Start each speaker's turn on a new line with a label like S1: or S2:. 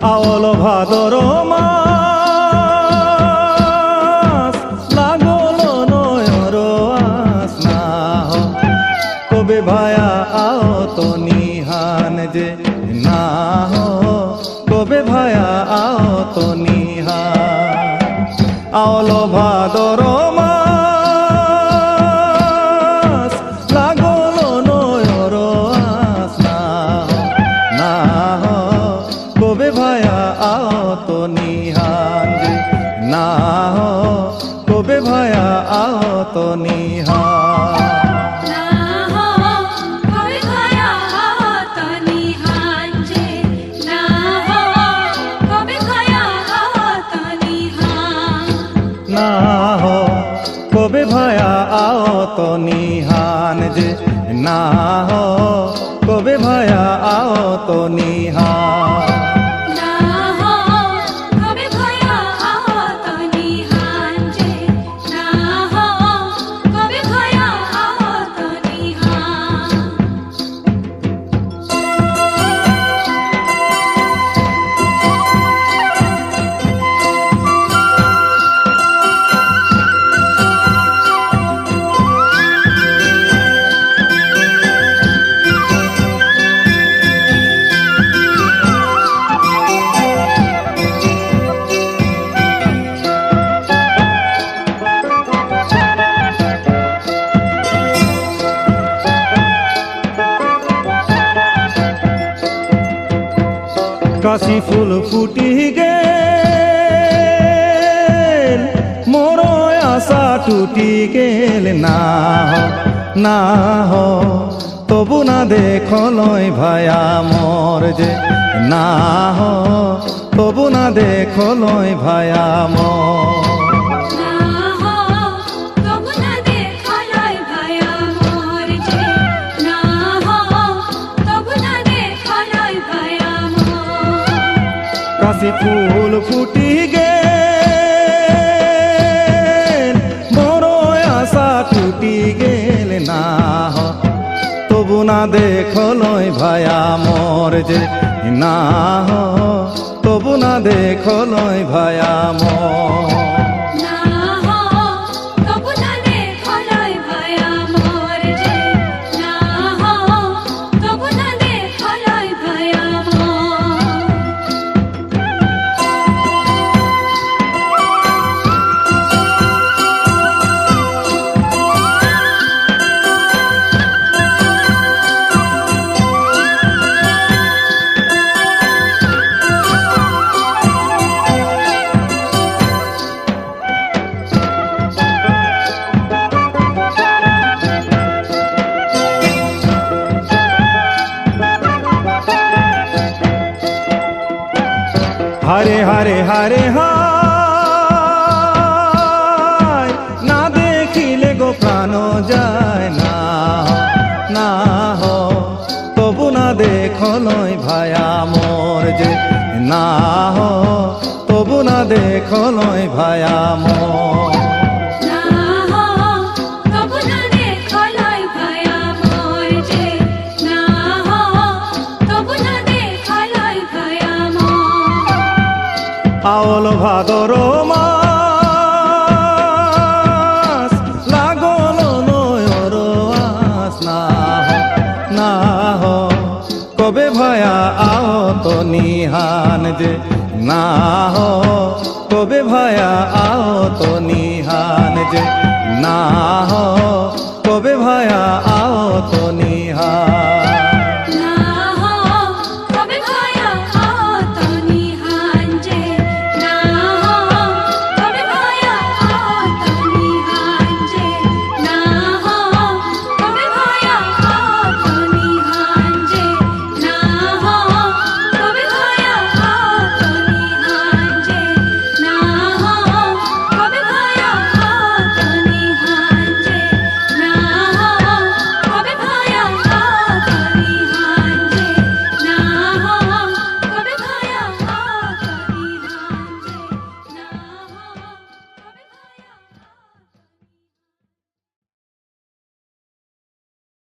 S1: আওল ভাদর মাস লাগল নয়র আস না কবে ভায়া আও তো নিহান যে না কবে ভায়া আও তো নিহান আওল ভাদর মাস লাগল নয়র আস না কবে ভায়া আও তো নিহান যে না কবে ভায়া আও তো নিহান না হো কবে ভায়া আও তো নিহান যে না হো কবে ভায়া আও তো নিহান কাশি ফুল ফুটি গেল মোর আশা টুটি গেল না হো তবু না দেখলই ভায়া মোর যে না হো তবু না দেখলই ভায়া মোর কাশি ফুল ফুটি গেল মোর আশা টুটি গেল না তবু না দেখলই ভায়া মোর যে না তবু না দেখলই ভায়া মোর হারে হারে হারে হায় না দেখিলে গো প্রাণ যায় না হো তবু না দেখলই ভায়া মোর যে না হো তবু না দেখলই ভায়া মোর আওল ভাদর মাস লাগল নয়র আস না হো কবে ভায়া আও তো নিহান যে না হো কবে ভায়া আও তো নিহান যে না হো কবে ভায়া আও তো নিহান